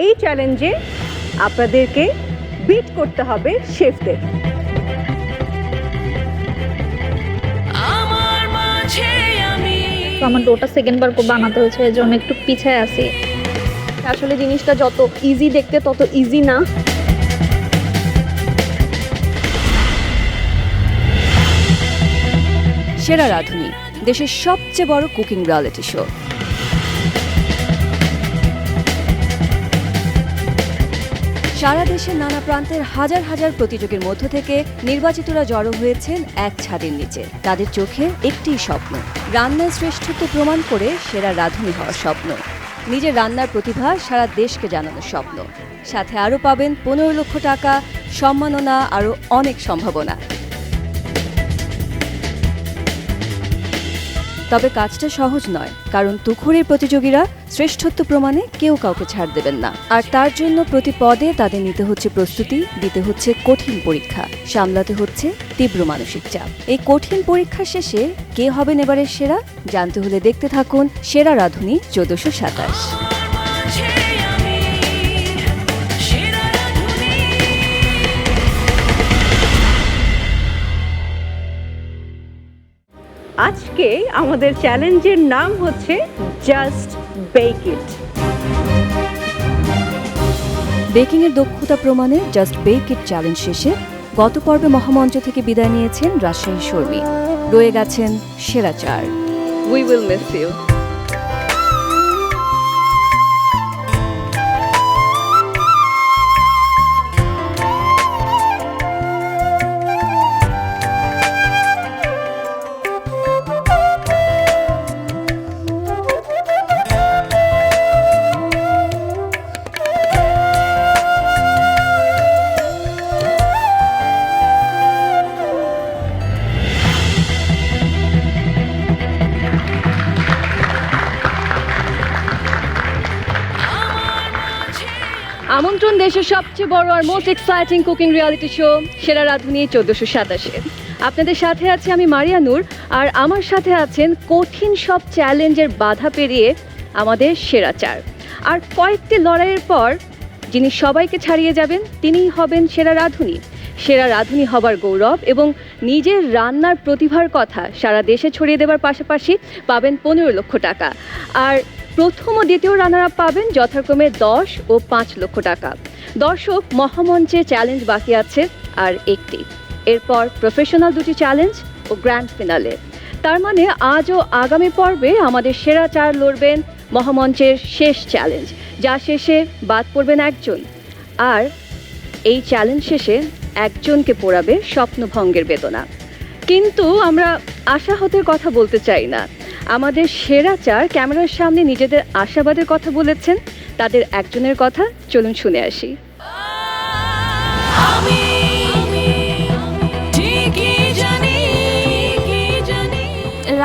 এই চ্যালেঞ্জে আপনাদেরকে বিট করতে হবে শেফদের। আমার ডোটা সেকেন্ডবার বানাতে হয়েছে, এর জন্য একটু পিছায় আছি। আসলে জিনিসটা যত ইজি দেখতে তত ইজি না। সেরা রাঁধুনি, দেশের সবচেয়ে বড় কুকিং রিয়ালিটি শো। সারা দেশের নানা প্রান্তের হাজার হাজার প্রতিযোগীর মধ্য থেকে নির্বাচিতরা জড়ো হয়েছেন এক ছাদের নিচে। তাদের চোখে একটিই স্বপ্ন, রান্নার শ্রেষ্ঠত্ব প্রমাণ করে সেরা রাঁধুনি হওয়ার স্বপ্ন, নিজের রান্নার প্রতিভা সারা দেশকে জানানোর স্বপ্ন। সাথে আরও পাবেন 15 লক্ষ টাকা, সম্মাননা, আরও অনেক সম্ভাবনা। তবে কাজটা সহজ নয়, কারণ তুখুরের প্রতিযোগীরা শ্রেষ্ঠত্ব প্রমাণে কেউ কাউকে ছাড় দেবেন না। আর তার জন্য প্রতি পদে তাদের নিতে হচ্ছে প্রস্তুতি, দিতে হচ্ছে কঠিন পরীক্ষা, সামলাতে হচ্ছে তীব্র মানসিক চাপ। এই কঠিন পরীক্ষা শেষে কে হবেন এবারের সেরা, জানতে হলে দেখতে থাকুন সেরা রাঁধুনি 1427। আজকে আমাদের চ্যালেঞ্জের নাম হচ্ছে জাস্ট বেক ইট। বেকিংয়ের দক্ষতা প্রমাণে জাস্ট বেক ইট চ্যালেঞ্জ শেষে গত পর্বে মহামঞ্চ থেকে বিদায় নিয়েছেন রাজশাহী শর্মী। রয়ে গেছেন সেরা চার। We will miss you. আমন্ত্রণ দেশের সবচেয়ে বড় আর most exciting cooking reality show সেরা রাঁধুনি 1427। আপনাদের সাথে আছে আমি মারিয়া নূর, আর আমার সাথে আছেন কঠিন সব চ্যালেঞ্জের বাধা পেরিয়ে আমাদের সেরা চার। আর কয়েকটি লড়াইয়ের পর যিনি সবাইকে ছাড়িয়ে যাবেন তিনিই হবেন সেরা রাঁধুনি। সেরা রাঁধুনি হবার গৌরব এবং নিজের রান্নার প্রতিভার কথা সারা দেশে ছড়িয়ে দেওয়ার পাশাপাশি পাবেন 15 লক্ষ টাকা। আর প্রথম ও দ্বিতীয় রানার আপ পাবেন যথাক্রমে 10 ও 5 লক্ষ টাকা। দর্শক, মহামঞ্চে চ্যালেঞ্জ বাকি আছে আর একটি, এরপর প্রফেশনাল দুটি চ্যালেঞ্জ ও গ্র্যান্ড ফিনালে। তার মানে আজ ও আগামী পর্বে আমাদের সেরা চার লড়বেন মহামঞ্চের শেষ চ্যালেঞ্জ, যা শেষে বাদ পড়বেন একজন। আর এই চ্যালেঞ্জ শেষে একজনকে পোড়াবে স্বপ্নভঙ্গের বেদনা। কিন্তু আমরা আশাহতের কথা বলতে চাই না। আমাদের সেরা চার ক্যামেরার সামনে নিজেদের আশাবাদের কথা বলেছেন, তাদের একজনের কথা চলুন শুনে আসি।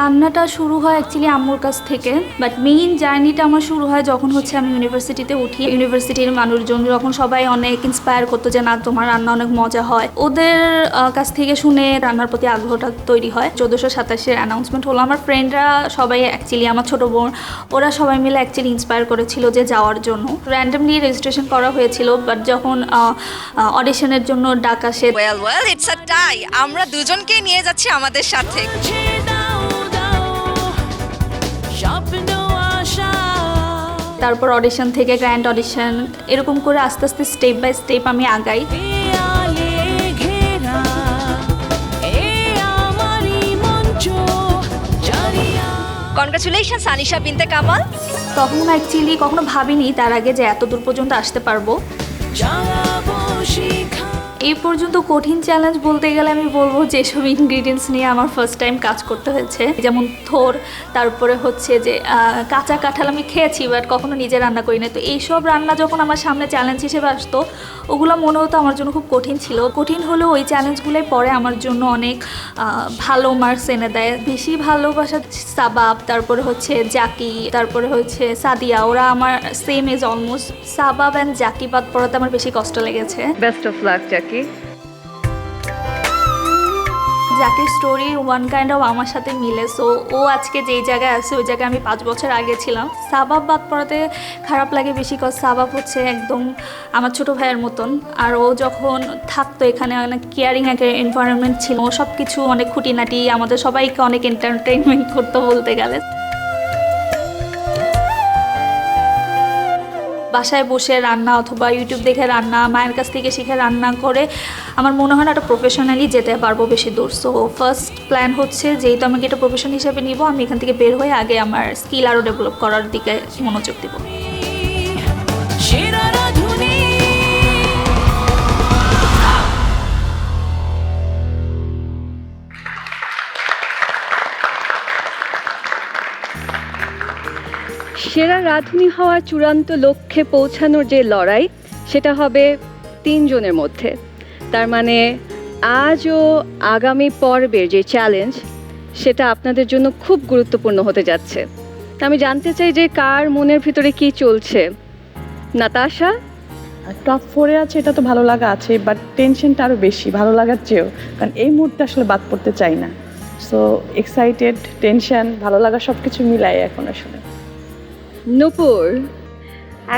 রান্নাটা শুরু হয় অ্যাকচুয়ালি আম্মুর কাছ থেকে, বাট মেইন জার্নিটা আমার শুরু হয় যখন হচ্ছে আমি ইউনিভার্সিটিতে উঠি। ইউনিভার্সিটির মানুষজন যখন সবাই অনেক ইন্সপায়ার করতো যে না তোমার রান্না অনেক মজা হয়, ওদের কাছ থেকে শুনে রান্নার প্রতি আগ্রহটা তৈরি হয়। 1427-এর অ্যানাউন্সমেন্ট হলো, আমার ফ্রেন্ডরা সবাই অ্যাকচুয়ালি আমার ছোটো বোন, ওরা সবাই মিলে অ্যাকচুয়ালি ইন্সপায়ার করেছিল যে যাওয়ার জন্য। র্যান্ডমলি রেজিস্ট্রেশন করা হয়েছিল, বাট যখন অডিশনের জন্য ডাক আসে, ওয়েল ইটস আ টাই, আমরা দুজনকে নিয়ে যাচ্ছি আমাদের সাথে। তারপর অডিশন থেকে গ্র্যান্ড অডিশন, এরকম করে আস্তে আস্তে স্টেপ বাই স্টেপ আমি আগাই। কনগ্রাচুলেশনস আনিশা বিনতে কামাল। তখন অ্যাকচুয়ালি কখনো ভাবিনি তার আগে যে এত দূর পর্যন্ত আসতে পারবো। এই পর্যন্ত কঠিন চ্যালেঞ্জ বলতে গেলে আমি বলবো যেসব ইনগ্রিডিয়েন্টস নিয়ে আমার ফার্স্ট টাইম কাজ করতে হয়েছে, যেমন থোর, তারপরে হচ্ছে যে কাঁচা কাঁঠাল আমি খেয়েছি বাট কখনো নিজে রান্না করি না। তো এইসব রান্না যখন আমার সামনে চ্যালেঞ্জ হিসেবে আসতো, ওগুলো মনে হতো আমার জন্য খুব কঠিন ছিল। কঠিন হলেও ওই চ্যালেঞ্জগুলোই পরে আমার জন্য অনেক ভালো মার্কস এনে দেয়। বেশি ভালোবাসা সাবাব, তারপরে হচ্ছে জাকি, তারপরে হচ্ছে সাদিয়া, ওরা আমার same age almost. Sabab and Zaki বাদ পড়াতে আমার বেশি কষ্ট লেগেছে। Best of luck Zaki. জাকির স্টোরি ওয়ান কাইন্ড অফ আমার সাথে মিলে। সো ও আজকে যেই জায়গায় আছে ওই জায়গায় আমি 5 বছর আগে ছিলাম। সাবাব বাদ পড়াতে খারাপ লাগে বেশি, কজ সাবাব হচ্ছে একদম আমার ছোট ভাইয়ের মতন। আর ও যখন থাকতো এখানে অনেক কেয়ারিং একটা এনভায়রনমেন্ট ছিল, ও সব কিছু অনেক খুঁটিনাটি আমাদের সবাইকে অনেক এন্টারটেইনমেন্ট করতো বলতে গেলে। বাসায় বসে রান্না অথবা ইউটিউব দেখে রান্না, মায়ের কাছ থেকে শিখে রান্না করে আমার মনে হয় না একটা প্রফেশনালি যেতে পারবো বেশি দূর। সো ফার্স্ট প্ল্যান হচ্ছে যেহেতু আমাকে এটা প্রফেশন হিসেবে নিব, আমি এখান থেকে বের হয়ে আগে আমার স্কিল আরও ডেভেলপ করার দিকে মনোযোগ দেবো। সেরা রাঁধুনি হওয়ার চূড়ান্ত লক্ষ্যে পৌঁছানোর যে লড়াই, সেটা হবে 3 জনের মধ্যে। তার মানে আজ ও আগামী পর্বের যে চ্যালেঞ্জ, সেটা আপনাদের জন্য খুব গুরুত্বপূর্ণ হতে যাচ্ছে। তা আমি জানতে চাই যে কার মনের ভিতরে কি চলছে। নাতাশা? টপ 4-এ আছে, এটা তো ভালো লাগা আছে, বাট টেনশনটা আরও বেশি ভালো লাগার চেয়েও, কারণ এই মুহূর্তে আসলে বাদ পড়তে চাই না। সো এক্সাইটেড, টেনশন, ভালো লাগা সব কিছু মিলাই এখন আসলে। নূপুর?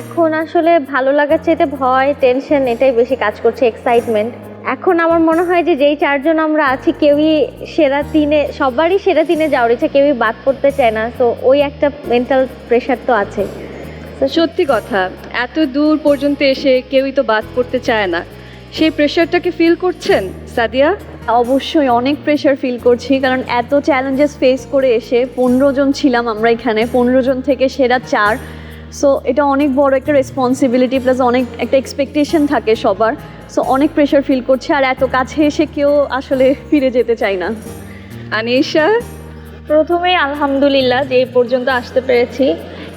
এখন আসলে ভালো লাগার চাইতে ভয়, টেনশন এটাই বেশি কাজ করছে, এক্সাইটমেন্ট। এখন আমার মনে হয় যে যেই 4 জন আমরা আছি কেউই সেরা 3-এ, সবারই সেরা 3-এ যাওয়ার ইচ্ছা, কেউই বাদ পড়তে চায় না। তো ওই একটা মেন্টাল প্রেশার তো আছে। সত্যি কথা, এত দূর পর্যন্ত এসে কেউই তো বাদ পড়তে চায় না। সেই প্রেশারটাকে ফিল করছেন সাদিয়া? অবশ্যই অনেক প্রেশার ফিল করছি, কারণ এত চ্যালেঞ্জেস ফেস করে এসে 15 জন ছিলাম আমরা এখানে, 15 জন থেকে সেরা 4। সো এটা অনেক বড় একটা রেসপন্সিবিলিটি, প্লাস অনেক একটা এক্সপেকটেশন থাকে সবার। সো অনেক প্রেশার ফিল করছে, আর এত কাছে এসে কেউ আসলে ফিরে যেতে চায় না। আনিশা? প্রথমেই আলহামদুলিল্লাহ যে এই পর্যন্ত আসতে পেরেছি,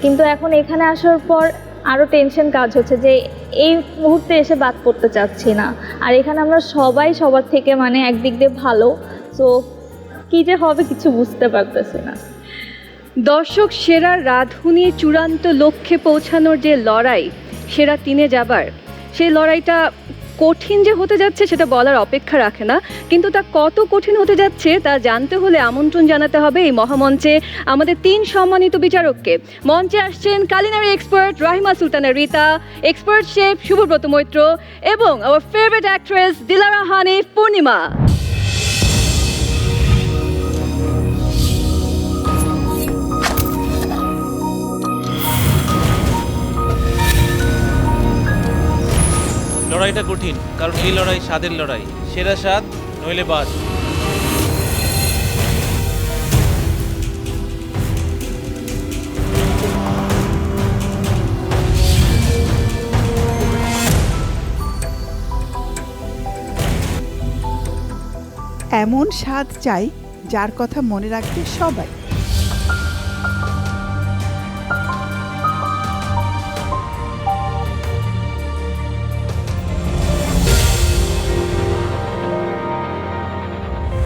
কিন্তু এখন এখানে আসার পর আরও টেনশন কাজ হচ্ছে যে এই মুহূর্তে এসে বাদ পড়তে চাচ্ছি না। আর এখানে আমরা সবাই সবার থেকে মানে একদিক দিয়ে ভালো, সো কী যে হবে কিছু বুঝতে পারতেছি না। দর্শক, সেরা রাঁধুনি চূড়ান্ত লক্ষ্যে পৌঁছানোর যে লড়াই, সেরা 3-এ যাবার, সেই লড়াইটা কঠিন যে হতে যাচ্ছে সেটা বলার অপেক্ষা রাখে না। কিন্তু তা কত কঠিন হতে যাচ্ছে তা জানতে হলে আমন্ত্রণ জানাতে হবে এই মহামঞ্চে আমাদের 3 সম্মানিত বিচারককে। মঞ্চে আসছেন culinary expert Rahima Sultana Rita, expert chef Shubhabrata Maitra এবং our favourite actress Dilara Hanif Purnima. লড়াইটা কঠিন, কারণ এই লড়াই স্বাদের লড়াই। সেরা স্বাদ নইলে বাদ। এমন স্বাদ চাই যার কথা মনে রাখবে সবাই।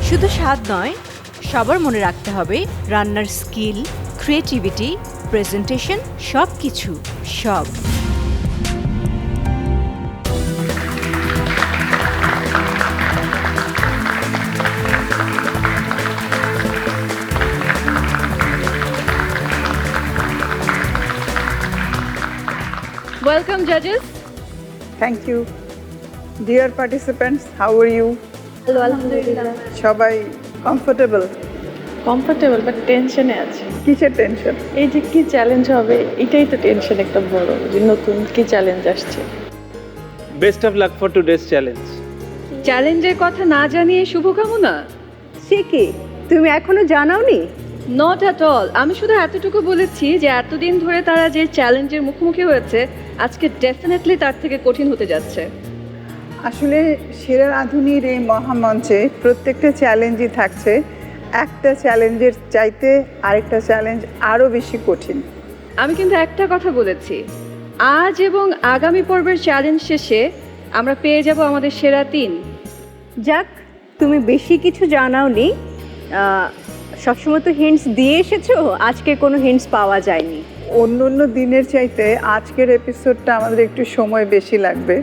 শুধু স্বাদ নয়, সবার মনে রাখতে হবে রান্নার স্কিল, ক্রিয়েটিভিটি, প্রেজেন্টেশন, সব কিছু, সব। Welcome judges. Thank you. Dear participants, how are you? Hello, আলহামদুলিল্লাহ। সবাই কমফোর্টেবল? কমফোর্টেবল, বাট টেনশনে আছে। কিসের টেনশন? এই যে কি চ্যালেঞ্জ হবে, এটাই তো টেনশন একটা বড়, যে নতুন কি চ্যালেঞ্জ আসছে। Best of luck for today's challenge. চ্যালেঞ্জের কথা না জানিয়ে শুভকামনা? সে কি, তুমি এখনো জানাওনি? Not at all. আমি শুধু এতটুকু বলেছি যে এতদিন ধরে তারা যে চ্যালেঞ্জের মুখোমুখি হয়েছে, আজকে ডেফিনেটলি তার থেকে কঠিন হতে যাচ্ছে। আসলে সেরা রাঁধুনির এই মহামঞ্চে প্রত্যেকটা চ্যালেঞ্জই থাকছে, একটা চ্যালেঞ্জের চাইতে আরেকটা চ্যালেঞ্জ আরও বেশি কঠিন। আমি কিন্তু একটা কথা বলেছি, আজ এবং আগামী পর্বের চ্যালেঞ্জ শেষে আমরা পেয়ে যাব আমাদের সেরা 3। যাক, তুমি বেশি কিছু জানাওনি, সবসময় তো হিন্টস দিয়ে এসেছো, আজকে কোনো হিন্টস পাওয়া যায়নি। অন্য অন্য দিনের চাইতে আজকের এপিসোডটা আমাদের একটু সময় বেশি লাগবে।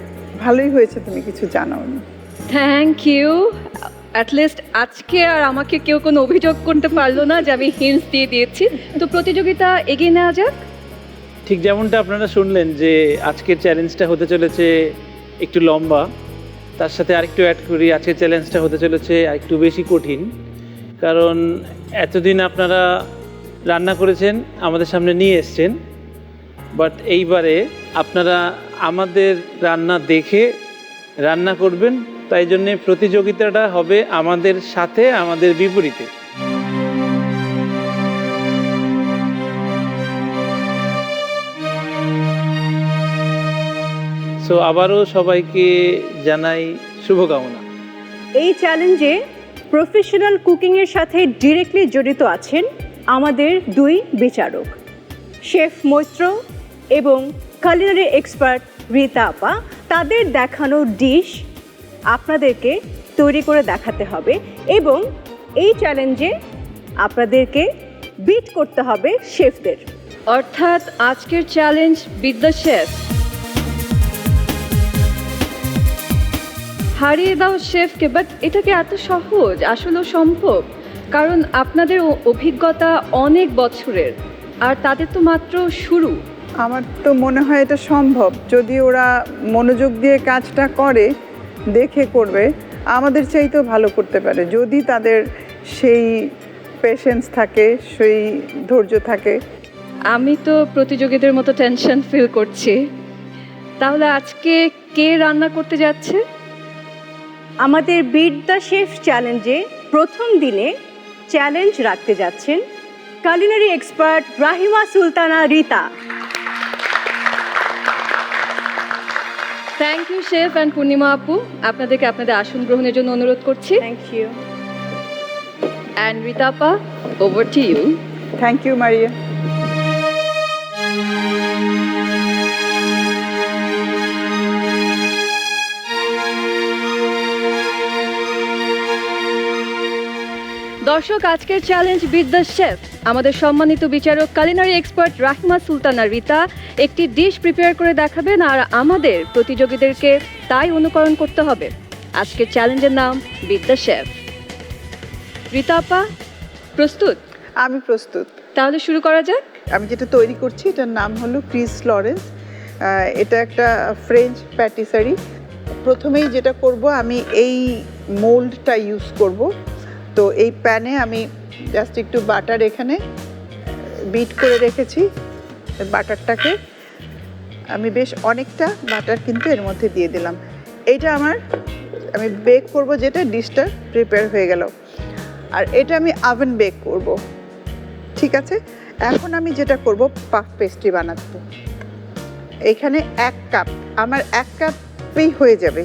ভালোই হয়েছে তুমি কিছু জানাওনি। Thank you. অ্যাটলিস্ট আজকে আর আমাকে কেউ কোনো অভিযোগ করতে পারলো না যে আমি হিন্টস দিয়ে দিয়েছি। তো প্রতিযোগিতা এগিয়ে নেওয়া যাক। ঠিক যেমনটা আপনারা শুনলেন যে আজকের চ্যালেঞ্জটা হতে চলেছে একটু লম্বা, তার সাথে আরেকটু অ্যাড করি, আজকের চ্যালেঞ্জটা হতে চলেছে আরেকটু বেশি কঠিন। কারণ এতদিন আপনারা রান্না করেছেন, আমাদের সামনে নিয়ে এসছেন, বাট এইবারে আপনারা আমাদের রান্না দেখে রান্না করবেন। তাই জন্যে প্রতিযোগিতাটা হবে আমাদের সাথে, আমাদের বিপরীতে। সো আবারও সবাইকে জানাই শুভকামনা। এই চ্যালেঞ্জে প্রফেশনাল কুকিংয়ের সাথে ডিরেক্টলি জড়িত আছেন আমাদের দুই বিচারক, শেফ মৈত্র এবং কুলিনারি এক্সপার্ট রীতা আপা। তাদের দেখানো ডিশ আপনাদেরকে তৈরি করে দেখাতে হবে এবং এই চ্যালেঞ্জে আপনাদেরকে বিট করতে হবে শেফদের। অর্থাৎ আজকের চ্যালেঞ্জ বিথ দ্য শেফ। হারিয়ে দাও শেফকে, বাট এটা কি এত সহজ? আসলে সম্ভব, কারণ আপনাদের অভিজ্ঞতা অনেক বছরের আর তাদের তো মাত্র শুরু। আমার তো মনে হয় এটা সম্ভব, যদি ওরা মনোযোগ দিয়ে কাজটা করে, দেখে করবে, আমাদের চাইতেও ভালো করতে পারে, যদি তাদের সেই পেশেন্স থাকে, সেই ধৈর্য থাকে। আমি তো প্রতিযোগীদের মতো টেনশন ফিল করছি। তাহলে আজকে কে রান্না করতে যাচ্ছে? আমাদের বিট দ্য শেফ চ্যালেঞ্জে প্রথম দিনে চ্যালেঞ্জ রাখতে যাচ্ছেন culinary expert Rahima Sultana Rita. Thank you chef and Purnima আপু, আপনাদেরকে আপনাদের আসন গ্রহণের জন্য অনুরোধ করছি। Thank you. অ্যান্ড রীতা আপা, over to you. Thank you Maria. দর্শক, আজকের চ্যালেঞ্জ বিথ দ্য শেফ। আমাদের সম্মানিত বিচারক কুলিনারি এক্সপার্ট রাহিমা সুলতানা রীতা একটি ডিশ প্রিপেয়ার করে দেখাবেন আর আমাদের প্রতিযোগীদেরকে তাই অনুকরণ করতে হবে। আজকের চ্যালেঞ্জের নাম বিথ দ্য শেফ। রীতা আপা, প্রস্তুত? আমি প্রস্তুত। তাহলে শুরু করা যাক। আমি যেটা তৈরি করছি এটার নাম হলো ক্রিস লরেন্স। এটা একটা ফ্রেঞ্চ প্যাটিসারি। প্রথমেই যেটা করব, আমি এই মোল্ডটা ইউজ করব। তো এই প্যানে আমি জাস্ট একটু বাটার এখানে বিট করে রেখেছি। বাটারটাকে আমি বেশ অনেকটা বাটার কিন্তু এর মধ্যে দিয়ে দিলাম। এইটা আমি বেক করব, যেটা ডিশটা প্রিপেয়ার হয়ে গেল। আর এটা আমি ওভেন বেক করব, ঠিক আছে? এখন আমি যেটা করব, পাফ পেস্ট্রি বানাবো। এখানে 1 কাপ, আমার 1 কাপেই হয়ে যাবে।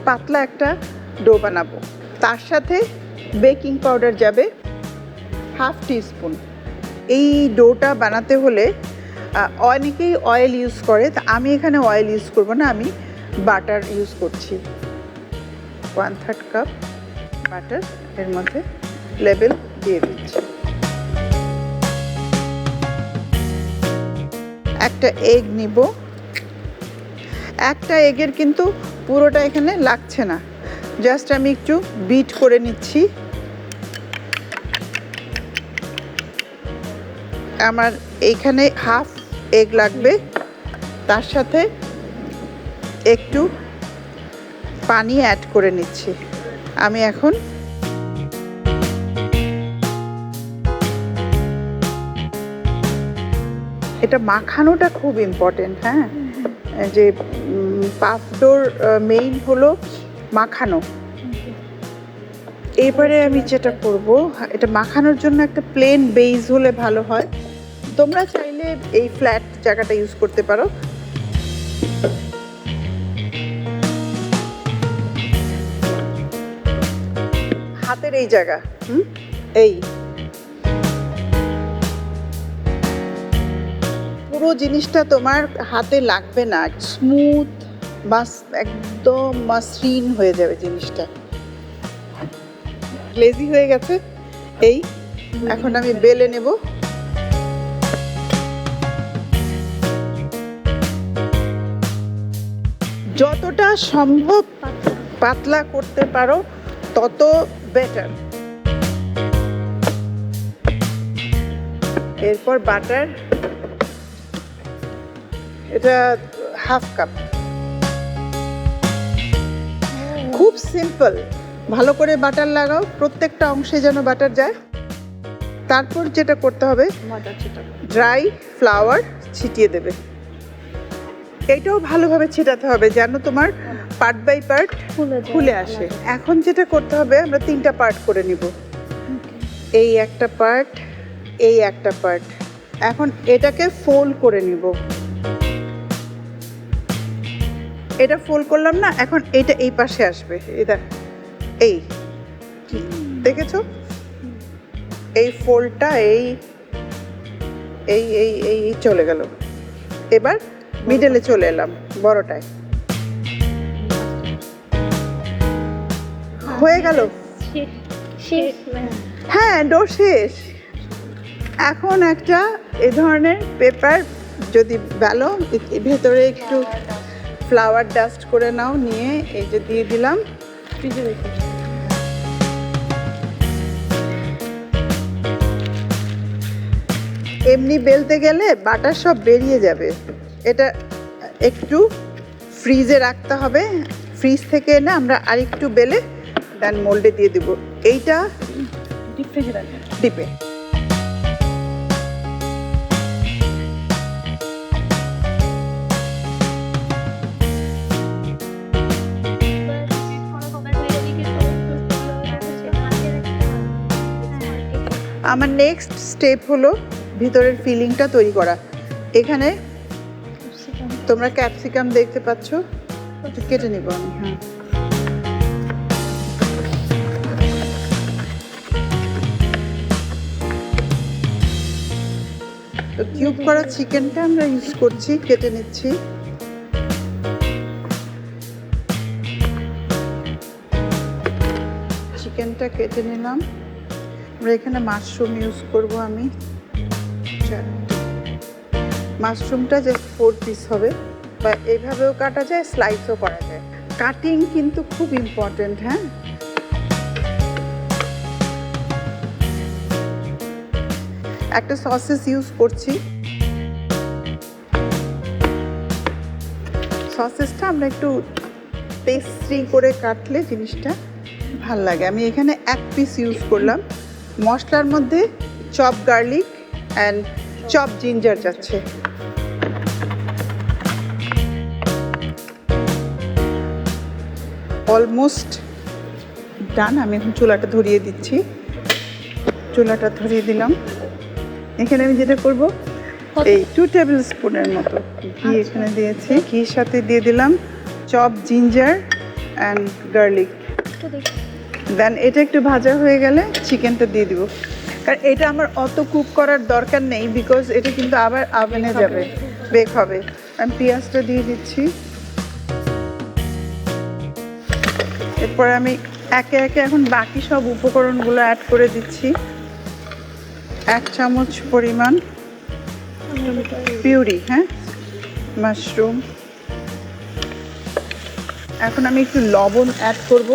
পাতলা একটা ডো বানাবো। তার সাথে বেকিং পাউডার যাবে হাফ টিস্পুন। এই ডোটা বানাতে হলে অনেকেই অয়েল ইউজ করে, তা আমি এখানে অয়েল ইউজ করব না, আমি বাটার ইউজ করছি। 1/3 কাপ বাটার এর মধ্যে লেবেল দিয়ে দিচ্ছি। একটা এগ নিব। একটা এগের কিন্তু পুরোটা এখানে লাগছে না, জাস্ট আমি একটু বিট করে নিচ্ছি। আমার এইখানে হাফ এগ লাগবে, তার সাথে একটু পানি অ্যাড করে নিচ্ছি। আমি এখন এটা মাখানোটা খুব ইম্পর্টেন্ট। হ্যাঁ, যে পাফ ডোর মেইন হলো মাখানো। এবারে আমি যেটা করব, এটা মাখানোর জন্য একটা প্লেন বেস হলে ভালো হয়। তোমরা চাইলে এই ফ্ল্যাট জায়গাটা ইউজ করতে পারো। হাতের এই জায়গা, এই পুরো জিনিসটা তোমার হাতে লাগবে না, স্মুথ একদম মসৃণ হয়ে যাবে জিনিসটা। গ্লেজি হয়ে গেছে। এই এখন আমি বেলে নেব। যতটা সম্ভব পাতলা করতে পারো তত বেটার। এরপর বাটার, এটা হাফ কাপ। খুব সিম্পল, ভালো করে বাটার লাগাও, প্রত্যেকটা অংশে যেন বাটার যায়। তারপর যেটা করতে হবে, ড্রাই ফ্লাওয়ার ছিটিয়ে দেবে। এটাও ভালোভাবে ছিটাতে হবে যেন তোমার পার্ট বাই পার্ট খুলে আসে। এখন যেটা করতে হবে, আমরা 3টা পার্ট করে নিব। এই একটা পার্ট, এই একটা পার্ট। এখন এটাকে ফোল্ড করে নিব। এটা ফোল্ড করলাম না, এখন এটা এই পাশে আসবে। এটা এই দেখেছো, এই ফোল্ডটা এই এই এই এই চলে গেল। এবার মিডলে চলে এলাম, বড়টায় হয়ে গেল। হ্যাঁ, ডো শেষ। এখন একটা এ ধরনের পেপার যদি ভালো, ভেতরে একটু ফ্লাওয়ার ডাস্ট করে নাও, নিয়ে এই যে দিয়ে দিলাম। এমনি বেলতে গেলে বাটার সব বেরিয়ে যাবে। এটা একটু ফ্রিজে রাখতে হবে, ফ্রিজ থেকে এনে আমরা আরেকটু বেলে দেন মোল্ডে দিয়ে দিব। এইটা ডিপে। আমার নেক্সট স্টেপ হলো ভিতরের ফিলিংটা তৈরি করা। এখানে তোমরা ক্যাপসিকাম দেখতে পাচ্ছ, কেটে নিব আমি। হ্যাঁ, তো কিউব করা চিকেনটা আমরা ইউজ করছি, কেটে নিচ্ছি। চিকেনটা কেটে নিলাম। আমরা এখানে মাশরুম ইউজ করব আমি। মাশরুমটা জাস্ট 4 পিস হবে, বা এইভাবেও কাটা যায়, স্লাইসও করা যায়। কাটিং কিন্তু খুব ইম্পর্টেন্ট। হ্যাঁ, একটা সসেস ইউজ করছি। সসেসটা আমরা একটু পেস্ট্রি করে কাটলে জিনিসটা ভাল লাগে। আমি এখানে 1 পিস ইউজ করলাম। মশলার মধ্যে chop garlic and chop ginger যাচ্ছে। Almost done. আমি এখন চুলাটা ধরিয়ে দিচ্ছি। চুলাটা ধরিয়ে দিলাম। এখানে আমি যেটা করব, এই 2 টেবিল স্পুনের মতো ঘি এখানে দিয়েছি। ঘির সাথে দিয়ে দিলাম চপ জিঞ্জার অ্যান্ড গার্লিক। দেন এটা একটু ভাজা হয়ে গেলে চিকেনটা দিয়ে দিব। কারণ এটা আমার অত কুক করার দরকার নেই, বিকজ এটা কিন্তু আবার ওভেনে যাবে, বেক হবে। আমি পেঁয়াজটা দিয়ে দিচ্ছি। এরপরে আমি একে একে এখন বাকি সব উপকরণগুলো অ্যাড করে দিচ্ছি। 1 চামচ পরিমাণ পিউরি, হ্যাঁ, মাশরুম। এখন আমি একটু লবণ অ্যাড করব।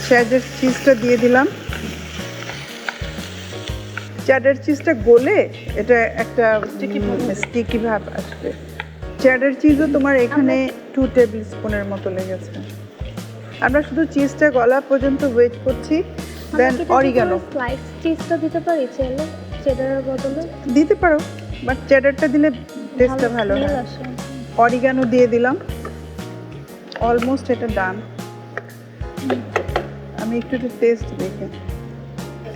চেডার চিজটা দিয়ে দিলাম। চেডার চিজটা গলে এটা একটা স্টিকি ভাব আসবে। চেডার চিজও তোমার এখানে 2 টেবিল স্পুনের মতো লেগেছে। আমরা শুধু চিজটা গলা পর্যন্ত ওয়েট করছি। দেন অরিগানো স্লাইস চিজটা দিতে পারি, চাইলে চেডারের বদলে দিতে পারো, বাট চেডারটা দিলে টেস্টটা ভালো হয়। অরিগানো দিয়ে দিলাম। অলমোস্ট এটা ডান। আমি একটু টেস্ট দেখে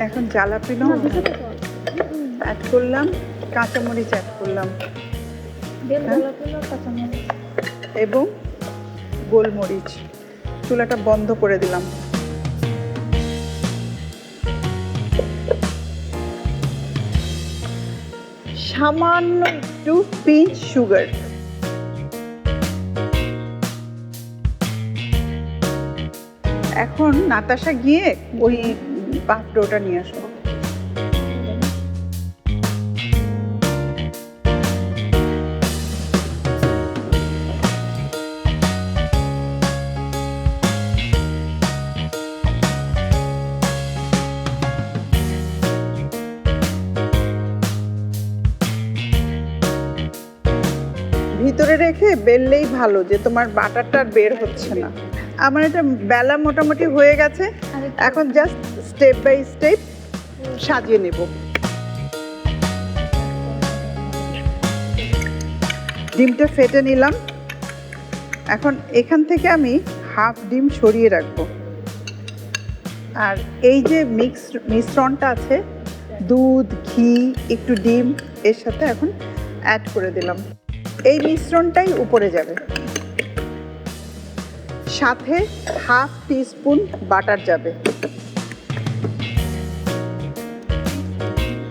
এখন জালাপিনো অ্যাড করলাম, কাঁচামরিচ অ্যাড করলাম এবং গোলমরিচ। চুলাটা বন্ধ করে দিলাম। সামান্য একটু পিঞ্চ সুগার। এখন নাতাশা গিয়ে ওই পাফ ডোটা নিয়ে আসো। ভিতরে রেখে বেললেই ভালো, যে তোমার বাটারটা আর বের হচ্ছে না। আমার এটা বেলা মোটামুটি হয়ে গেছে, এখন জাস্ট স্টেপ বাই স্টেপ সাজিয়ে নেব। ডিমটা ফেটে নিলাম, এখন এখান থেকে আমি হাফ ডিম সরিয়ে রাখবো। আর এই যে মিশ্রণটা আছে, দুধ, ঘি, একটু ডিম এর সাথে এখন অ্যাড করে দিলাম। এই মিশ্রণটাই উপরে যাবে, সাথে হাফ টিস্পুন বাটার যাবে।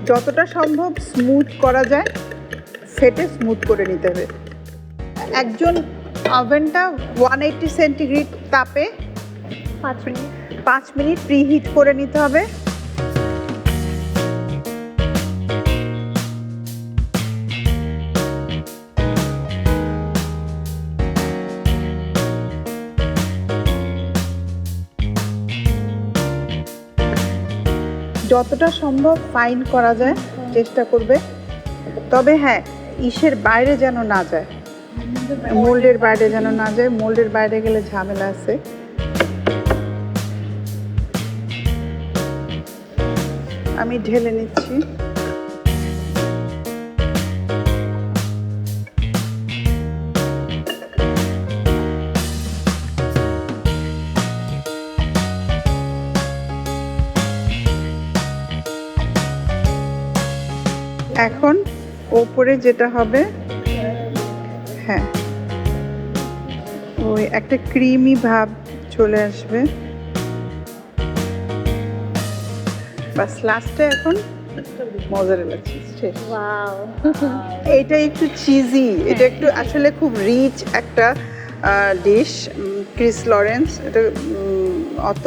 যতটা সম্ভব স্মুথ করা যায় ফেটে স্মুথ করে নিতে হবে। একজন ওভেনটা 180 সেন্টিগ্রেড তাপে 5 মিনিট প্রিহিট করে নিতে হবে। যতটা সম্ভব ফাইন করা যায় চেষ্টা করবে, তবে হ্যাঁ ইসের বাইরে যেন না যায়, মোল্ডের বাইরে যেন না যায়। মোল্ডের বাইরে গেলে ঝামেলা আছে। আমি ঢেলে নিচ্ছি। এখন ওপরে যেটা হবে, হ্যাঁ ওই একটা ক্রিমি ভাব চলে আসবে। বাস লাস্টে এখন মজারেলা চিজ শেষ। এটা একটু চিজি, এটা একটু আসলে খুব রিচ একটা ডিশ, ক্রিস লরেন্স। এটা অত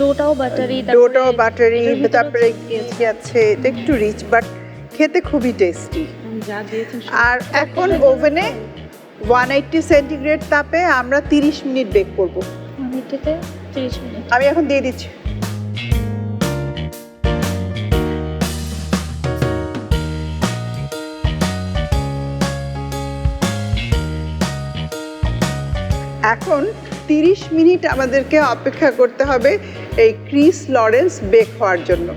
ডোটাও বাটারি, তারপরে ঘি আছে, এটা একটু রিচ বাট খেতে খুবই টেস্টি। আর এখন ওভেনে 180 সেন্টিগ্রেড তাপে আমরা 30 মিনিট বেক করব। আমি এখন দিয়ে দিচ্ছি। এখন 30 মিনিট আমাদেরকে অপেক্ষা করতে হবে এই ক্রিস লরেন্স বেক হওয়ার জন্য।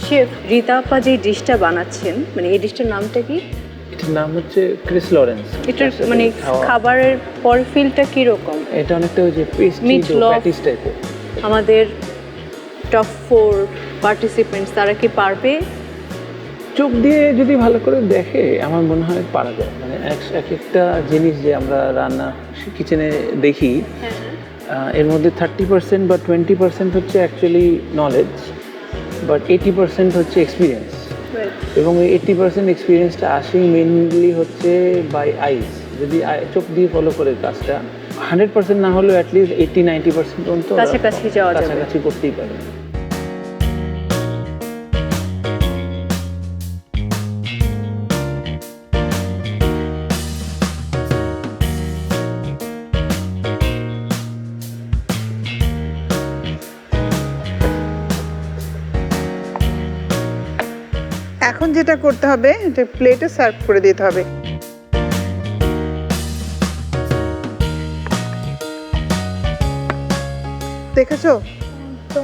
শেফ, রীতা আপা যে ডিশটা বানাচ্ছেন, মানে এই ডিশটার নামটা কি? এটার নাম হচ্ছে ক্রিস লরেন্স। এটার মানে খাবারের পর ফিলটা কীরকম? এটা অনেকটা ওই যে পেস্ট্রি প্যাটিস টাইপের। আমাদের টপ 4 পার্টিসিপেন্টস তারা কি পারবে? চোখ দিয়ে যদি ভালো করে দেখে আমার মনে হয় পারা যায়। মানে এক একটা জিনিস যে আমরা রান্না কিচেনে দেখি, এর মধ্যে 30% বা 20% হচ্ছে অ্যাকচুয়ালি নলেজ, বাট 80% হচ্ছে এক্সপিরিয়েন্স। এবং এই 80% এক্সপিরিয়েন্সটা আসে মেইনলি হচ্ছে বাই আইস। যদি চোখ দিয়ে ফলো করে কাজটা 100% না হলেও অ্যাটলিস্ট 80-90% পর্যন্ত কাছাকাছি যাওয়া যাবে, কাছাকাছি করতেই পারে। এখন যেটা করতে হবে, এটা প্লেটে সার্ভ করে দিতে হবে। দেখেছো,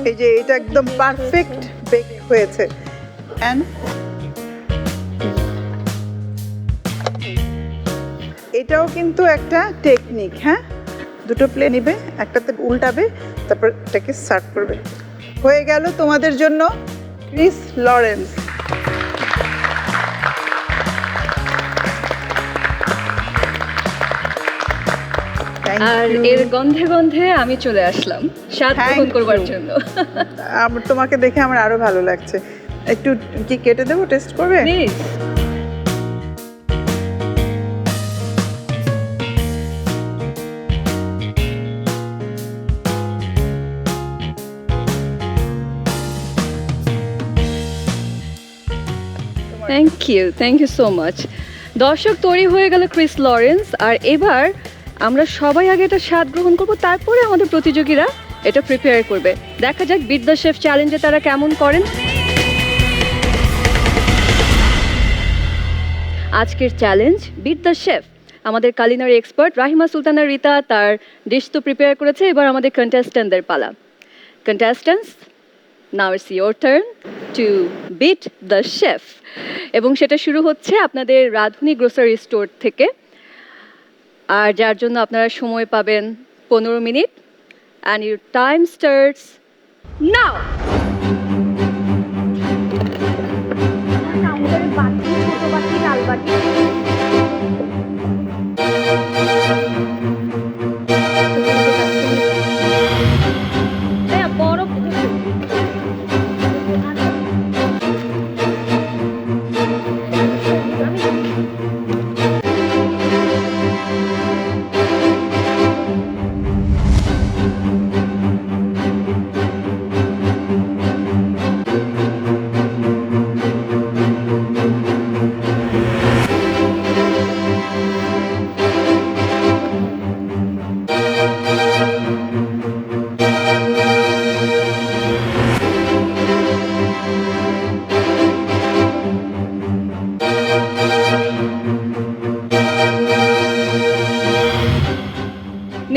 এই যে এটা একদম পারফেক্ট বেক হয়েছে। এন্ড এটাও কিন্তু একটা টেকনিক। হ্যাঁ, দুটো প্লেট নিবে, একটাতে উল্টাবে, তারপর এটাকে সার্ভ করবে। হয়ে গেল তোমাদের জন্য ক্রিস লরেন্স। আর এর গন্ধে গন্ধে আমি চলে আসলাম স্বাদ গ্রহণ করবার জন্য। তোমাকে দেখে আমার আরো ভালো লাগছে। একটু কি কেটে দেবো, টেস্ট করবে? Please. Thank you so much. দর্শক, তৈরি হয়ে গেল ক্রিস লরেন্স। আর এবার আমরা সবাই আগে এটা স্বাদ গ্রহণ করব, তারপরে আমাদের প্রতিযোগীরা এটা প্রিপেয়ার করবে। দেখা যাক বিট দ্য শেফ চ্যালেঞ্জে তারা কেমন করেন। আজকের চ্যালেঞ্জ বিট দ্য শেফ। আমাদের কালিনারি এক্সপার্ট রাহিমা সুলতানা রিতা তার ডিশ তো প্রিপেয়ার করেছে, এবার আমাদের কন্টেস্ট্যান্টদের পালা। Contestants, now it's your turn to beat the chef. এবং সেটা শুরু হচ্ছে আপনাদের রাঁধুনি গ্রোসারি স্টোর থেকে, আর যার জন্য আপনারা সময় পাবেন 15 minute. And your time starts now.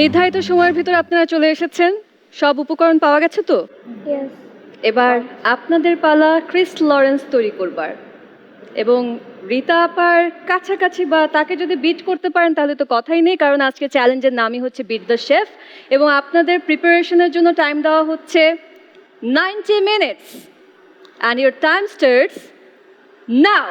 নির্ধারিত সময়ের ভিতর আপনারা চলে এসেছেন, সব উপকরণ পাওয়া গেছে তো? এবার আপনাদের পালা ক্রিস লরেন্স তৈরি করবার, এবং রিতা আপার কাছাকাছি বা তাকে যদি বিট করতে পারেন তাহলে তো কথাই নেই, কারণ আজকে চ্যালেঞ্জের নামই হচ্ছে বিট দ্য শেফ। এবং আপনাদের প্রিপারেশনের জন্য টাইম দেওয়া হচ্ছে 90 minutes, and your time starts now.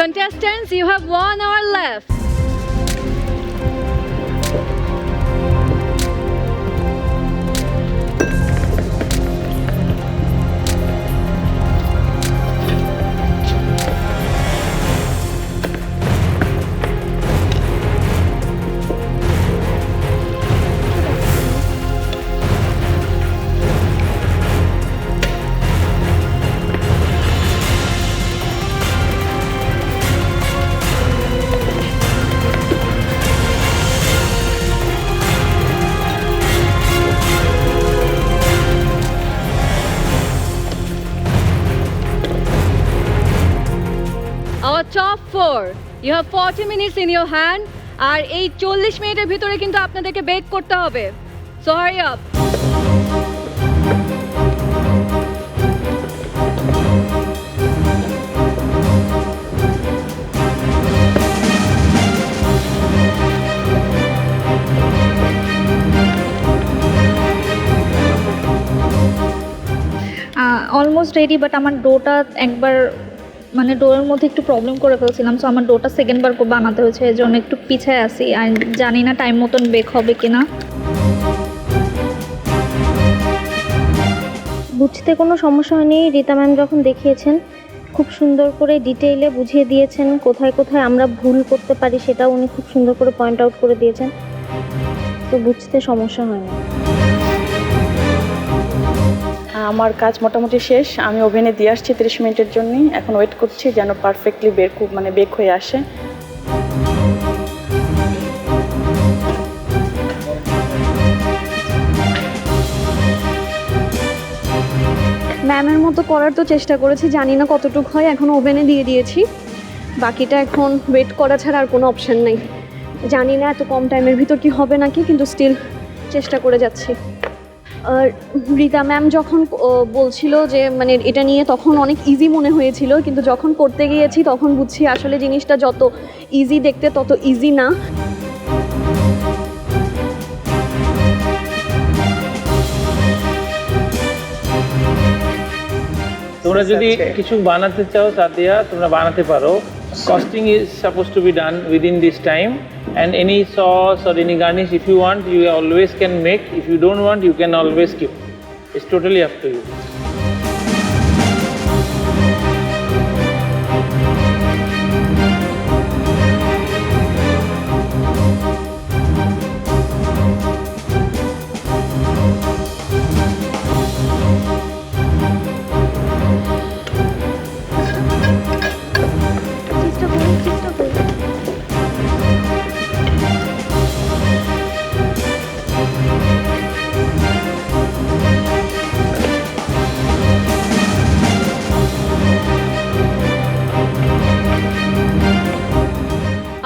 Contestants, you have 1 hour left. Our top 4, you have 40 minutes in your hand, আর এই 40 মিনিটের ভিতরে কিন্তু আপনাদেরকে বেক করতে হবে, so hurry up. Almost ready, but আমার ডোটা একবার মানে ডোয়ের মধ্যে একটু প্রবলেম করে ফেলছিলাম, সো আমার ডোটা সেকেন্ডবার বানাতে হয়েছে, এর জন্য একটু পিছায় আসি, আর জানি না টাইম মতন বেক হবে কিনা। বুঝতে কোনো সমস্যা হয়নি, রীতা ম্যাম যখন দেখিয়েছেন খুব সুন্দর করে ডিটেইলে বুঝিয়ে দিয়েছেন, কোথায় কোথায় আমরা ভুল করতে পারি সেটাও উনি খুব সুন্দর করে পয়েন্ট আউট করে দিয়েছেন, তো বুঝতে সমস্যা হয় না। আমার কাজ মোটামুটি শেষ, আমি ওভেনে দিয়ে আসছি 30 মিনিটের জন্য। এখন ওয়েট করছি যেন পারফেক্টলি বেক হয়ে আসে। ম্যামের মতো করার তো চেষ্টা করেছি, জানি না কতটুকু হয়। এখন ওভেনে দিয়ে দিয়েছি, বাকিটা এখন ওয়েট করা ছাড়া আর কোনো অপশন নেই। জানি না এত কম টাইমের ভিতর কি হবে নাকি, কিন্তু স্টিল চেষ্টা করে যাচ্ছি। আর রীতা ম্যাম যখন বলছিল যে মানে এটা নিয়ে, তখন অনেক ইজি মনে হয়েছিল, কিন্তু যখন করতে গিয়েছি তখন বুঝছি আসলে জিনিসটা যত ইজি দেখতে তত ইজি না। তোমরা যদি কিছু বানাতে চাও সাদিয়া, তোমরা বানাতে পারো। Costing is supposed to be done within this time, and any sauce or any garnish if you want, you always can make. If you don't want, you can always skip. It's totally up to you.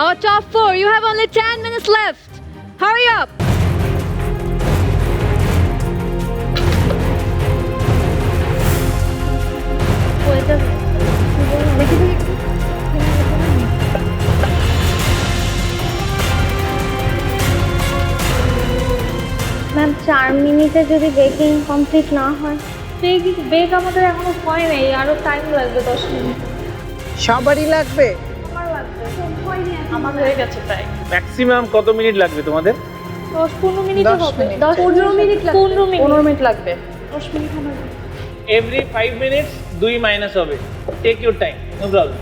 Our top 4, you have only 10 minutes left. Hurry up. Ma'am 4 মিনিটে যদি baking complete না হয়? Bake আমাদের এখনো হয় নাই, আরো time লাগবে 10 মিনিট। সবারই লাগবে? আমার হয়ে গেছে প্রায়। ম্যাক্সিমাম কত মিনিট লাগবে তোমাদের? 10-15 মিনিট 10 হবে। মিনিট। 15 মিনিট লাগবে। 15 মিনিট লাগবে। 10 মিনিট হবে। Every 5 minutes 2 মাইনাস হবে। Take your time, no problem.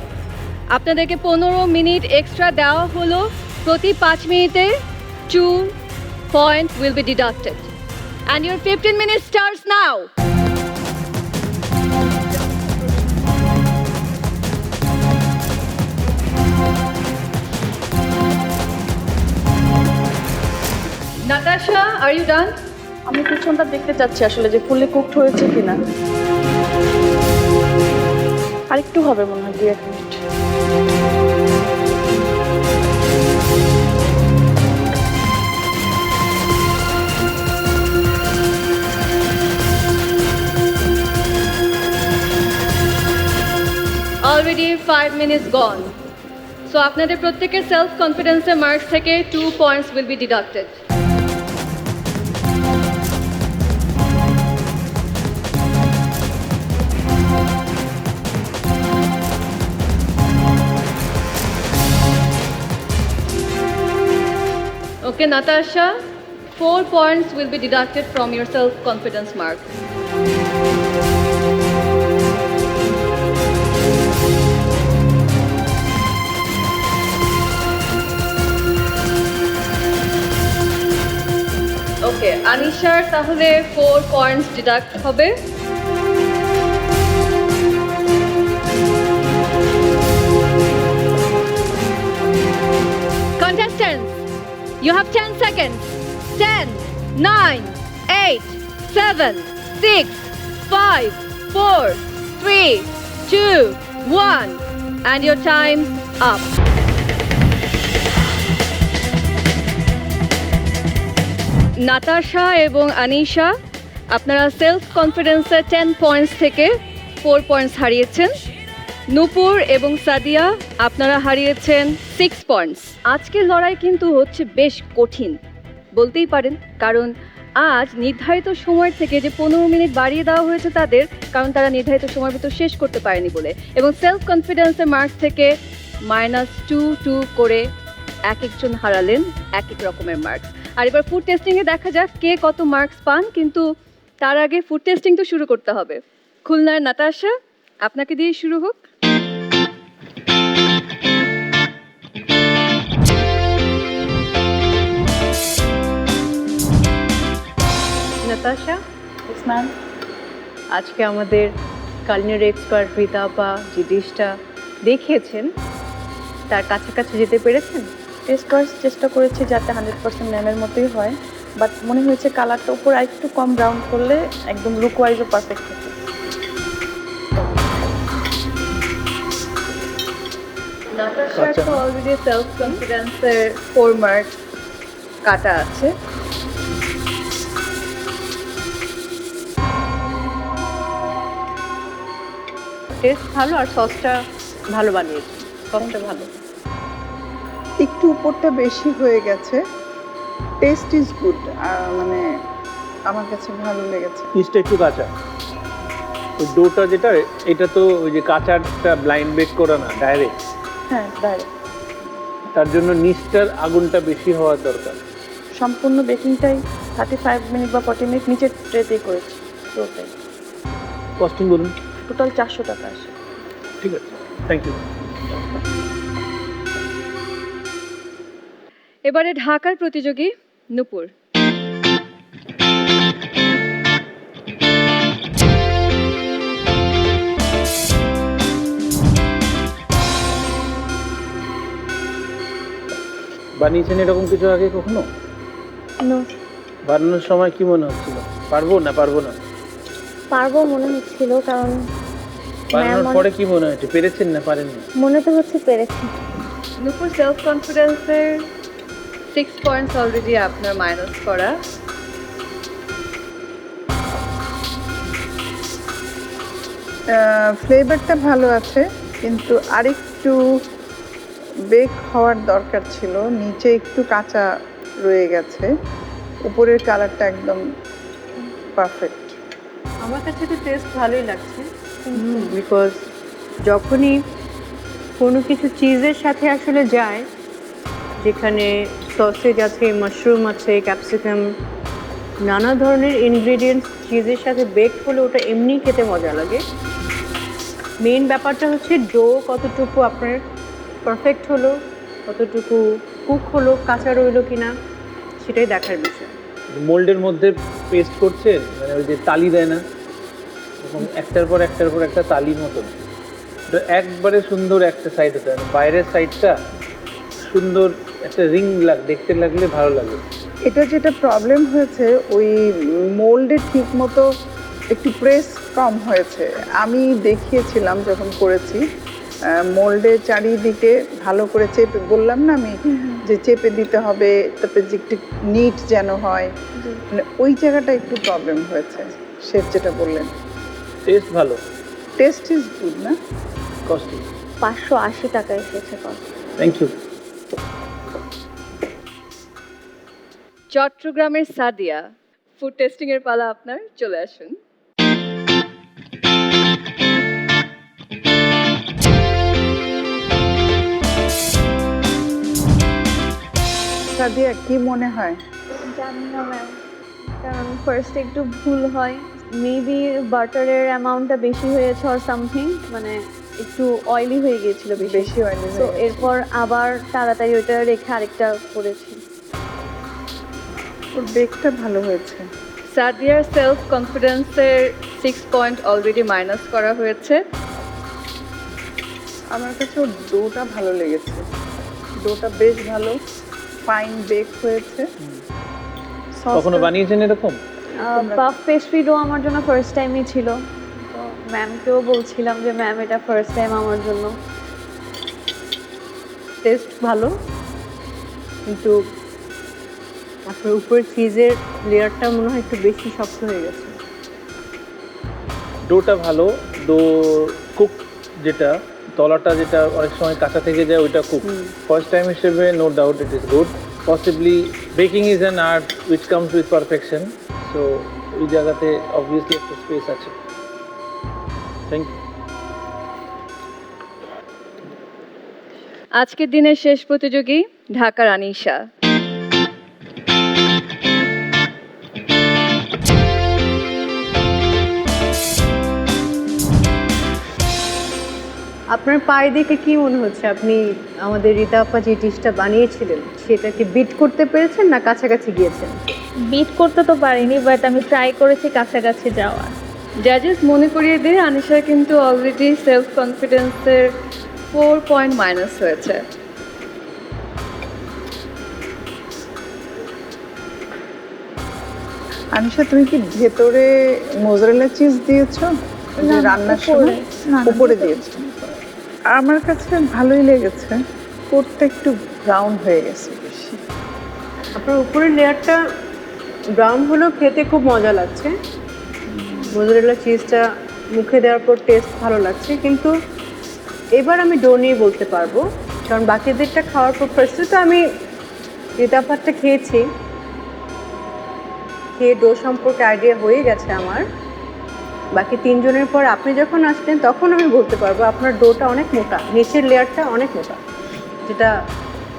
আপনাদেরকে 15 মিনিট এক্সট্রা দেওয়া হলো। প্রতি 5 মিনিটে 2 points will be deducted. And your 15 minutes starts now. Natasha, are you done? আমি পিছনটা দেখতে চাচ্ছি আসলে যে ফুললি কুকড হয়েছে কিনা। আরেকটু হবে মনে হয়, 2-1 minute. Already 5 minutes gone. So আপনাদের প্রত্যেকের সেলফ কনফিডেন্সের মার্কস থেকে 2 points will be deducted. Okay, Natasha, 4 points will be deducted from your self-confidence mark. Okay, Anishar তাহলে 4 points deduct হবে। Contestants, you have 10 seconds. 10, 9, 8, 7, 6, 5, 4, 3, 2, 1, and your time's up. Natasha এবং আনিশা, আপনারা self কনফিডেন্সে 10 points থেকে 4 points হারিয়েছেন। নূপুর এবং সাদিয়া, আপনারা হারিয়েছেন 6 পয়েন্টস। আজকের লড়াই কিন্তু হচ্ছে বেশ কঠিন বলতেই পারেন, কারণ আজ নির্ধারিত সময়ের থেকে যে 15 মিনিট বাড়িয়ে দেওয়া হয়েছে তাদের, কারণ তারা নির্ধারিত সময়ের ভিতর শেষ করতে পারেনি বলে, এবং সেলফ কনফিডেন্সের মার্কস থেকে -2 করে এক একজন হারালেন এক এক রকমের মার্কস। আর এবার ফুড টেস্টিংয়ে দেখা যাক কে কত মার্কস পান, কিন্তু তার আগে ফুড টেস্টিং তো শুরু করতে হবে। খুলনার নাতাশা, আপনাকে দিয়ে শুরু হোক। Natasha, Yes, ma'am. আজকে আমাদের কালিনারি এক্সপার্ট রীতা আপা যে ডিশটা দেখিয়েছেন তার কাছাকাছি যেতে পেরেছেন? টেস্ট করার চেষ্টা করেছি যাতে 100% ম্যামের মতোই হয়, বাট মনে হয়েছে কালারটা উপর একটু কম ব্রাউন করলে একদম লুক ওয়াইজও পারফেক্ট হতো। নাতাশার তো অলরেডি সেলফ কনফিডেন্সের 4 মার্ক কাটা আছে। টেস্ট ভালো আর সসটা ভালো বানিয়েছে, সসটা ভালো। একটু উপরটা বেশি হয়ে গেছে। টেস্ট ইজ গুড, মানে আমার কাছে ভালো লেগেছে। পিসটা একটু কাঁচা, ওই ডোটা যেটা এটা তো ওই যে কাঁচাটা ব্লাইন্ড বেক করা না, ডাইরেক্ট। হ্যাঁ, ডাইরেক্ট। তার জন্য নিচটার আগুনটা বেশি হওয়া দরকার। সম্পূর্ণ বেকিংটাই 35 মিনিট বা 40 মিনিট নিচের ট্রেতেই করেছি পুরোটাই। কস্টিং বলুন। টোটাল 400 টাকা আসে। ঠিক আছে, থ্যাংক ইউ। এবারে ঢাকার প্রতিযোগী নূপুর। বানিয়েছেন এরকম কিছু আগে কখনো? বানানোর সময় কি মনে হচ্ছিল, পারবো না? পারবো মনে হচ্ছিল, কারণ বানানোর পরে কি মনে হচ্ছে, পেরেছেন না পারেননি? মনে তো হচ্ছে পেরেছি। নূপুর সেলফ কনফিডেন্সের 6 পয়েন্টস অলরেডি আপনার মাইনাস করা। ফ্লেভারটা ভালো আছে, কিন্তু আরেকটু বেক হওয়ার দরকার ছিল। নিচে একটু কাঁচা রয়ে গেছে, উপরের কালারটা একদম পারফেক্ট। আমার কাছে তো টেস্ট ভালোই লাগছে, বিকজ যখনই কোনো কিছু চিজের সাথে আসলে যায়, যেখানে সসেজ আছে, মাশরুম আছে, ক্যাপসিকাম, নানা ধরনের ইনগ্রেডিয়েন্টস চিজের সাথে বেক হলে ওটা এমনি খেতে মজা লাগে। মেইন ব্যাপারটা হচ্ছে ডো কতটুকু আপনার পারফেক্ট হলো, কতটুকু কুক হলো, কাঁচা রইলো কিনা, সেটাই দেখার বিষয়। মোল্ডের মধ্যে পেস্ট করছেন, মানে ওই যে তালি দেয় না, এরকম একটার পর একটা তালির মতন। তো একবারে সুন্দর একটা সাইড হতে হবে, বাইরের সাইডটা সুন্দর একটা রিং দেখতে লাগলে ভালো লাগে। এটা যেটা প্রবলেম হয়েছে, ওই মোল্ডে ঠিক মতো একটু প্রেস কম হয়েছে। আমি দেখিয়েছিলাম যখন করেছি, মোল্ডে চারিদিকে ভালো করে চেপে, বললাম না আমি যে চেপে দিতে হবে, তারপরে যে একটু নিট যেন হয়, মানে ওই জায়গাটা একটু প্রবলেম হয়েছে। শেফ যেটা বললেন, টেস্ট ভালো, টেস্ট ইজ গুড না? কস্টিং 580 টাকা এসেছে কষ্ট। Thank you. চট্টগ্রামের সাদিয়া, ফুড টেস্টিং এর পালা আপনার, চলে আসুন। সাদিয়া, কি মনে হয়? জানি না ম্যাম, কারণ ফার্স্টে একটু ভুল হয়, মেবি বাটারের অ্যামাউন্টটা বেশি হয়েছে অর সামথিং, মানে একটু অয়েলি হয়ে গিয়েছিল বেশি হয়নি। তো এরপর আবার তাড়াতাড়ি ওইটা রেখে আরেকটা করেছি। ওর বেকটা ভালো হয়েছে। সাদিয়ার সেলফ কনফিডেন্সের 6 পয়েন্ট অলরেডি মাইনাস করা হয়েছে। আমার কাছে ওর ডোটা ভালো লেগেছে, ডোটা বেশ ভালো, ফাইন বেক হয়েছে। কখনো বানিয়েছেন এরকম? পাফ পেস্ট্রি ডো আমার জন্য ফার্স্ট টাইমই ছিল, তো ম্যামকেও বলছিলাম যে ম্যাম এটা ফার্স্ট টাইম আমার জন্য। টেস্ট ভালো, কিন্তু আপনার উপরের চিজের লেয়ারটা মনে হয় একটু বেশি শক্ত হয়ে গেছে। ডোটা ভালো, ডো কুক যেটা তলাটা যেটা অনেক সময় কাঁচা থেকে যায় ওইটা কুক। ফার্স্ট টাইম হিসেবে no doubt it is good. Possibly baking is an art which comes with perfection, so ওই জায়গাতে অবভিয়াসলি একটা স্পেস আছে। Thank you. আজকের দিনের শেষ প্রতিযোগী ঢাকার আনিশা। আপনার পায়ে দেখে কি মনে হচ্ছে, আপনি আমাদের রীতা আপা যে ডিশটা বানিয়েছিলেন সেটাকে বিট করতে পেরেছেন না কাছাকাছি গিয়েছেন? বিট করতে তো পারিনি, বাট আমি ট্রাই করেছি কাছাকাছি যাওয়ার। জাজেস মনে করিয়ে দিয়ে আনিশা কিন্তু অলরেডি সেলফ কনফিডেন্সের 4 পয়েন্ট মাইনাস হয়েছে। আনিশা, তুমি কি ভেতরে মোজারেলা চিজ দিয়েছো যে রান্নার সময়? উপরে দিয়েছো? আমার কাছে ভালোই লেগেছে, করতে একটু ব্রাউন হয়ে গেছে বেশি। আপনার উপরের লেয়ারটা ব্রাউন হলেও খেতে খুব মজা লাগছে। মোজারেলা চিজটা মুখে দেওয়ার পর টেস্ট ভালো লাগছে, কিন্তু এবার আমি ডো নিয়ে বলতে পারবো, কারণ বাকিদেরটা খাওয়ার পর ফার্স্টে তো আমি রিতাপাতটা খেয়েছি, খেয়ে ডো সম্পর্কে আইডিয়া হয়ে গেছে আমার। বাকি তিনজনের পর আপনি যখন আসলেন তখন আমি বলতে পারবো আপনার ডোটা অনেক মোটা, নিচের লেয়ারটা অনেক মোটা, যেটা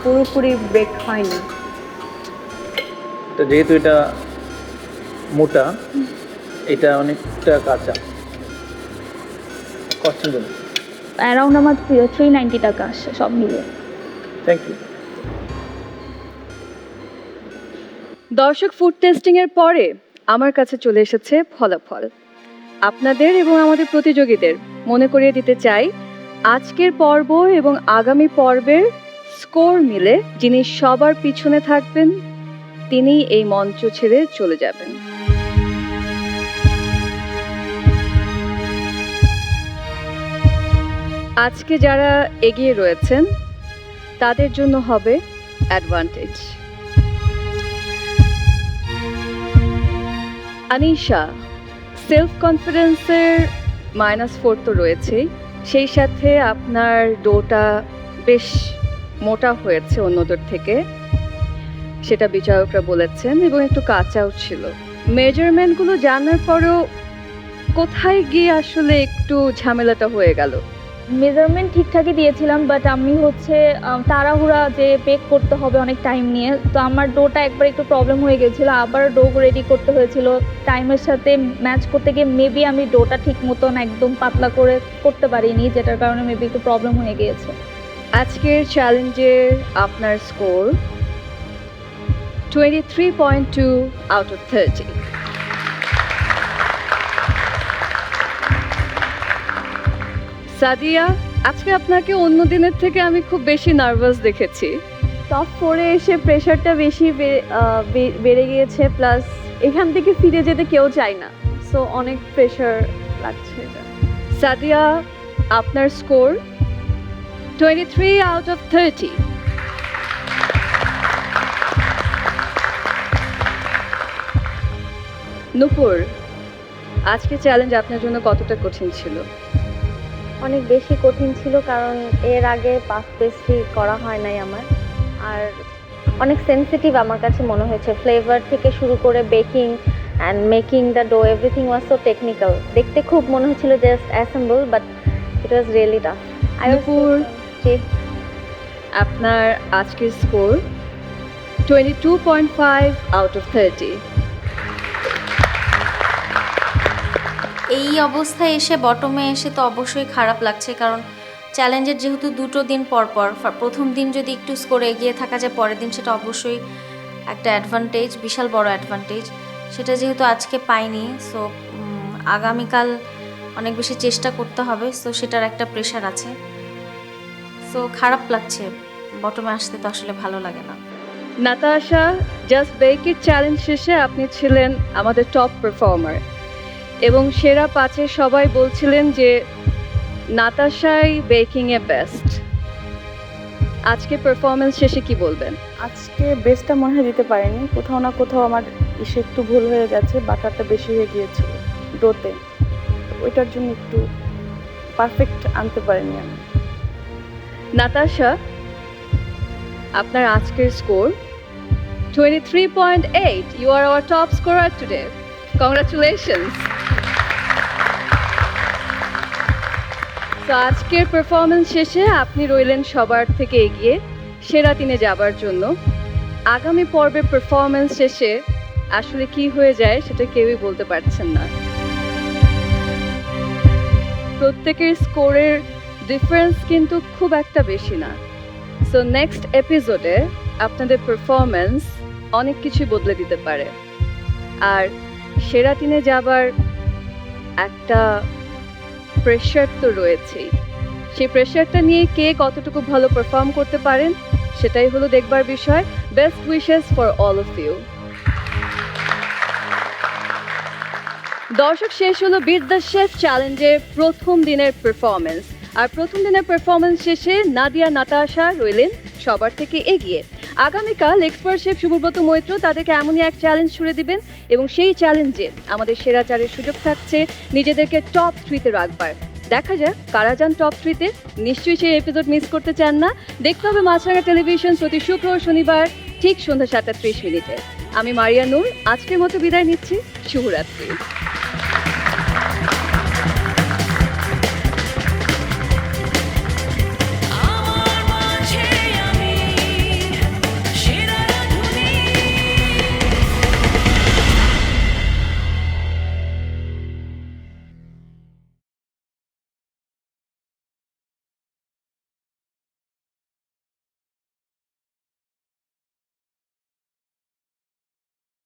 পুরোপুরি বেক হয়নি। তো যেহেতু এটা মোটা, এটা অনেকটা কাঁচা। কস্টিং বলুন। অ্যারাউন্ড আমার 390 টাকা আসছে সব মিলিয়ে। Thank you. দর্শক, ফুড টেস্টিংয়ের পরে আমার কাছে চলে এসেছে ফলাফল। আপনাদের এবং আমাদের প্রতিযোগীদের মনে করিয়ে দিতে চাই, আজকের পর্ব এবং আগামী পর্বের স্কোর মিলে যিনি সবার পিছনে থাকবেন তিনি এই মঞ্চ ছেড়ে চলে যাবেন। আজকে যারা এগিয়ে রয়েছেন তাদের জন্য হবে অ্যাডভান্টেজ। আনিশা, সেলফ কনফিডেন্সের -4 তো রয়েছেই, সেই সাথে আপনার ডোটা বেশ মোটা হয়েছে অন্যদের থেকে, সেটা বিচারকরা বলেছেন, এবং একটু কাঁচাও ছিল। মেজারমেন্টগুলো জানার পরেও কোথায় গিয়ে আসলে একটু ঝামেলাটা হয়ে গেল? মেজারমেন্ট ঠিকঠাকই দিয়েছিলাম, বাট আমি হচ্ছে তাড়াহুড়া যে বেক করতে হবে অনেক টাইম নিয়ে, তো আমার ডোটা একবার একটু প্রবলেম হয়ে গেছিলো, আবার ডো রেডি করতে হয়েছিল টাইমের সাথে ম্যাচ করতে গিয়ে। মেবি আমি ডোটা ঠিক মতন একদম পাতলা করে করতে পারিনি, যেটার কারণে মেবি একটু প্রবলেম হয়ে গিয়েছে। আজকের চ্যালেঞ্জের আপনার স্কোর 23.2 আউট অফ 30। সাদিয়া, আজকে আপনাকে অন্য দিনের থেকে আমি খুব বেশি নার্ভাস দেখেছি। টপ 4-এ এসে প্রেশারটা বেশি বেড়ে গিয়েছে, প্লাস এখান থেকে ফিরে যেতে কেউ চায় না, সো অনেক প্রেশার লাগছে এটা। সাদিয়া, আপনার স্কোর 23 আউট অফ 30। নূপুর, আজকে চ্যালেঞ্জ আপনার জন্য কতটা কঠিন ছিল? অনেক বেশি কঠিন ছিল, কারণ এর আগে পাফ পেস্ট্রি করা হয় নাই আমার, আর অনেক সেনসিটিভ আমার কাছে মনে হয়েছে। ফ্লেভার থেকে শুরু করে baking and making the dough, everything was so technical. দেখতে খুব মনে হচ্ছিল just assemble, but it was really tough. Nupur, আপনার আজকের স্কোর 22.5 আউট অফ 30। এই অবস্থায় এসে বটমে এসে তো অবশ্যই খারাপ লাগছে, কারণ চ্যালেঞ্জের যেহেতু 2 দিন পর প্রথম দিন যদি একটু স্কোরে এগিয়ে থাকা যায় পরের দিন, সেটা অবশ্যই একটা অ্যাডভান্টেজ, বিশাল বড় অ্যাডভান্টেজ। সেটা যেহেতু আজকে পাইনি, সো আগামীকাল অনেক বেশি চেষ্টা করতে হবে, সো সেটার একটা প্রেশার আছে। সো খারাপ লাগছে, বটমে আসতে তো আসলে ভালো লাগে না। নাতাশা, জাস্ট বেকের চ্যালেঞ্জ শেষে আপনি ছিলেন আমাদের টপ পারফর্মার, এবং সেরা 5-এ সবাই বলছিলেন যে নাতাশাই বেকিংয়ে বেস্ট। আজকে পারফরমেন্স শেষে কি বলবেন? আজকে বেস্টটা মনে হয় দিতে পারিনি, কোথাও না কোথাও আমার ইসে একটু ভুল হয়ে গেছে, বাটারটা বেশি হয়ে গিয়েছিল ডোতে, ওইটার জন্য একটু পারফেক্ট আনতে পারিনি আমি। নাতাশা, আপনার আজকের score 23.8। You are our top scorer today. Congratulations. তো আজকের পারফরমেন্স শেষে আপনি রইলেন সবার থেকে এগিয়ে সেরা 3-এ যাবার জন্য। আগামী পর্বের পারফরমেন্স শেষে আসলে কি হয়ে যায় সেটা কেউই বলতে পারছেন না। প্রত্যেকের স্কোরের ডিফারেন্স কিন্তু খুব একটা বেশি না। সো নেক্সট এপিসোডে আপনাদের পারফরমেন্স অনেক কিছু বদলে দিতে পারে, আর সেরা 3-এ যাবার একটা প্রেশার তো রয়েছেই। সেই প্রেশারটা নিয়ে কে কতটুকু ভালো পারফর্ম করতে পারেন সেটাই হলো দেখবার বিষয়। Best wishes for all of you. দর্শক, শেষ হলো বিট দ্য শেফ চ্যালেঞ্জের প্রথম দিনের পারফরমেন্স। আর প্রথম দিনের পারফরমেন্স শেষে নাদিয়া নাতাশা রইলেন সবার থেকে এগিয়ে। আগামীকাল এক্সপার্ট শেফ শুভব্রত মৈত্র তাদেরকে এমনই এক চ্যালেঞ্জ ছুড়ে দিবেন এবং সেই চ্যালেঞ্জে আমাদের সেরা চারের সুযোগ থাকছে নিজেদেরকে টপ 3-তে রাখবার। দেখা যাক কারা যান টপ 3-তে। নিশ্চয়ই সেই এপিসোড মিস করতে চান না। দেখতে হবে মাছরাঙা টেলিভিশন প্রতি শুক্র ও শনিবার ঠিক সন্ধ্যা 7:30 মিনিটে। আমি মারিয়া নূর আজকের মতো বিদায় নিচ্ছি। শুভরাত্রি।